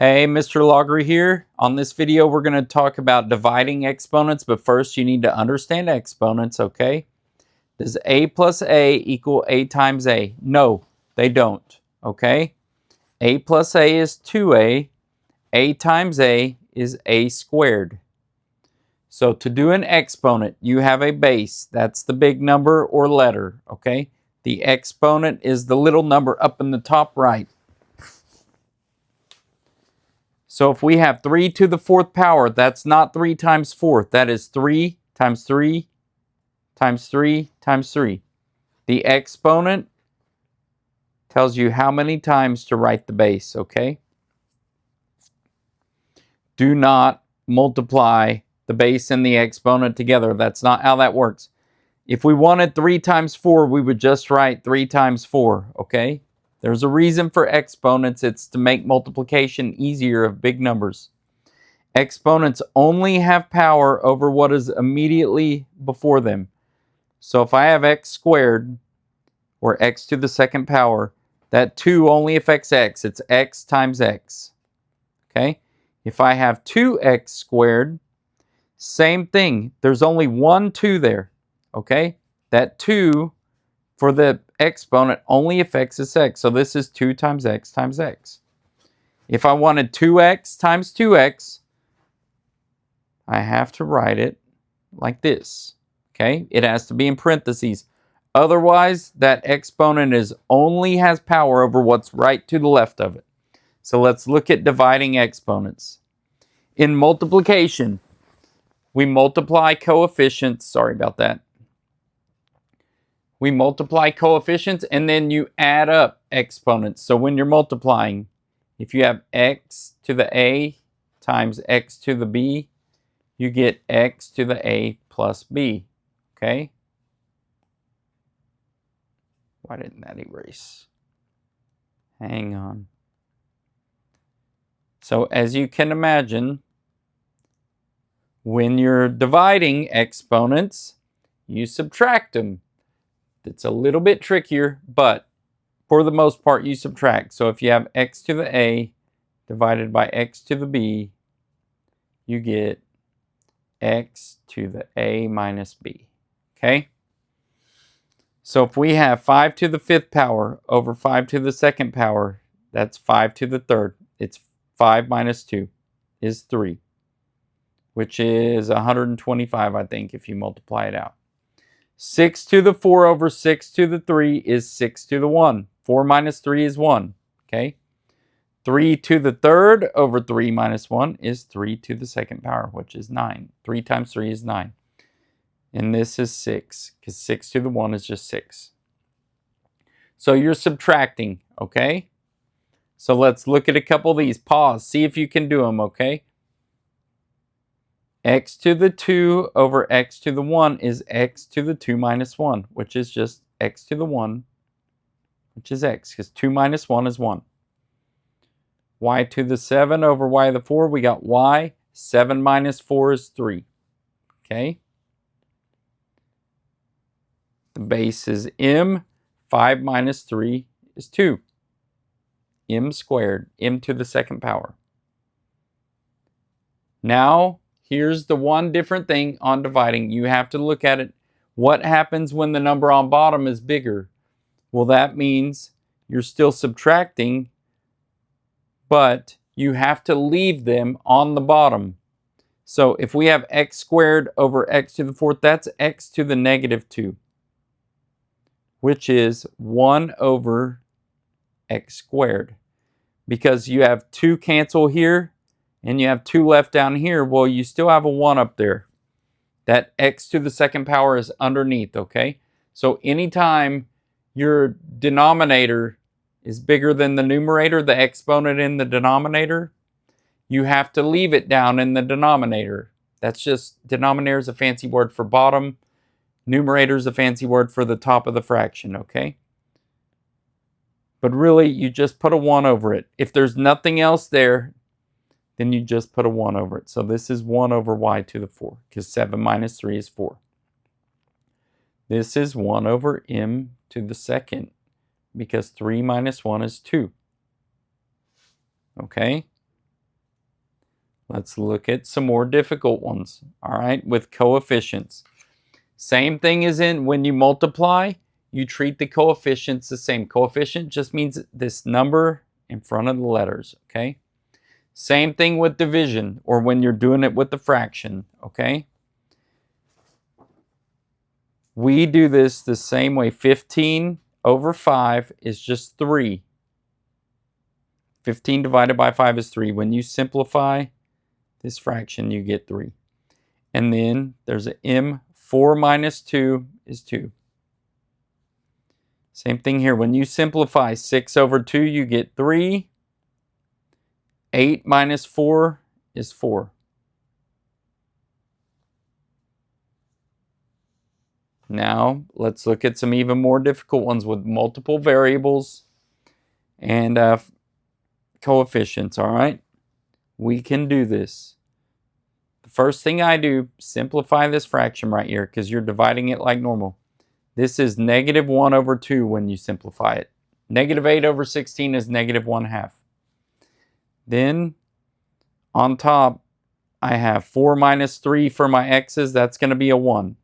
Hey, Mr. Logger here. On this video, we're going to talk about dividing exponents, but first you need to understand exponents, okay? Does a plus a equal a times a? No, they don't, okay? A plus a is 2a. A times a is a squared. So to do an exponent, you have a base. That's the big number or letter, okay? The exponent is the little number up in the top right. So if we have 3 to the 4th power, that's not 3 times 4. That is 3 times 3 times 3 times 3. The exponent tells you how many times to write the base, okay? Do not multiply the base and the exponent together. That's not how that works. If we wanted 3 times 4, we would just write 3 times 4, okay? There's a reason for exponents. It's to make multiplication easier of big numbers. Exponents only have power over what is immediately before them. So if I have x squared, or x to the 2nd power, that 2 only affects x. It's x times x. Okay? If I have 2x squared, same thing. There's only one 2 there. Okay? That 2 for the exponent only affects this x. So this is 2 times x times x. If I wanted 2x times 2x, I have to write it like this. Okay? It has to be in parentheses. Otherwise, that exponent only has power over what's right to the left of it. So let's look at dividing exponents. In multiplication, we multiply coefficients. Sorry about that. We multiply coefficients and then you add up exponents. So when you're multiplying, if you have x to the a times x to the b, you get x to the a plus b. Okay? Why didn't that erase? Hang on. So as you can imagine, when you're dividing exponents, you subtract them. It's a little bit trickier, but for the most part, you subtract. So if you have x to the a divided by x to the b, you get x to the a minus b. Okay? So if we have 5 to the 5th power over 5 to the 2nd power, that's 5 to the 3rd. It's 5 minus 2 is 3, which is 125, I think, if you multiply it out. 6 to the 4 over 6 to the 3 is 6 to the 1. 4 minus 3 is 1. Okay? 3 to the 3rd over 3 minus 1 is 3 to the 2nd power, which is 9. 3 times 3 is 9. And this is 6, because 6 to the 1 is just 6. So you're subtracting, okay? So let's look at a couple of these. Pause. See if you can do them, okay? X to the 2 over x to the 1 is x to the 2 minus 1, which is just x to the 1, which is x, because 2 minus 1 is 1. Y to the 7 over y to the 4, we got y. 7 minus 4 is 3. Okay? The base is m. 5 minus 3 is 2. M squared, m to the 2nd power. Now, here's the one different thing on dividing. You have to look at it. What happens when the number on bottom is bigger? Well, that means you're still subtracting, but you have to leave them on the bottom. So if we have x squared over x to the 4th, that's x to the negative 2, which is 1 over x squared. Because you have 2 cancel here, and you have 2 left down here, well, you still have a 1 up there. That x to the 2nd power is underneath, okay? So anytime your denominator is bigger than the numerator, the exponent in the denominator, you have to leave it down in the denominator. That's just, denominator is a fancy word for bottom. Numerator is a fancy word for the top of the fraction, okay? But really, you just put a 1 over it. If there's nothing else there, then you just put a 1 over it. So this is 1 over y to the 4, because 7 minus 3 is 4. This is 1 over m to the 2nd, because 3 minus 1 is 2. Okay? Let's look at some more difficult ones, all right, with coefficients. Same thing as in when you multiply, you treat the coefficients the same. Coefficient just means this number in front of the letters, okay? Same thing with division, or when you're doing it with the fraction, okay? We do this the same way. 15 over 5 is just 3. 15 divided by 5 is 3. When you simplify this fraction, you get 3. And then there's an m. 4 minus 2 is 2. Same thing here. When you simplify 6 over 2, you get 3. 8 minus 4 is 4. Now, let's look at some even more difficult ones with multiple variables and coefficients, all right? We can do this. The first thing I do, simplify this fraction right here because you're dividing it like normal. This is negative 1 over 2 when you simplify it. Negative 8 over 16 is negative 1/2. Then, on top, I have 4 minus 3 for my x's. That's going to be a 1.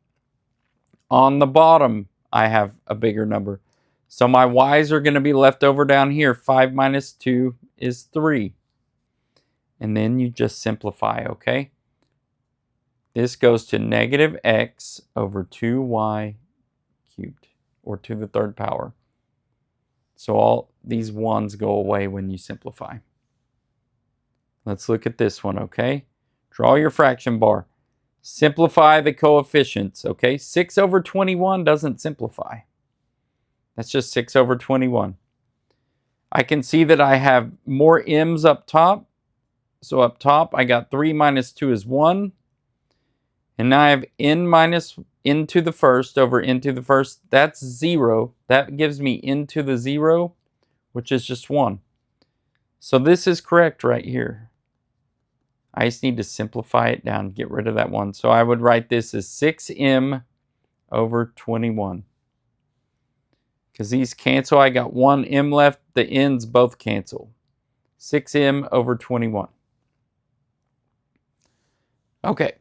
On the bottom, I have a bigger number. So my y's are going to be left over down here. 5 minus 2 is 3. And then you just simplify, okay? This goes to negative x over 2y cubed, or to the third power. So all these 1's go away when you simplify. Let's look at this one, okay? Draw your fraction bar. Simplify the coefficients, okay? 6 over 21 doesn't simplify. That's just 6 over 21. I can see that I have more m's up top. So up top, I got 3 minus 2 is 1. And now I have n minus n to the first over n to the first. That's 0. That gives me n to the 0, which is just 1. So this is correct right here. I just need to simplify it down, get rid of that 1. So I would write this as 6m over 21. Because these cancel, I got 1 m left. The n's both cancel. 6m over 21. Okay.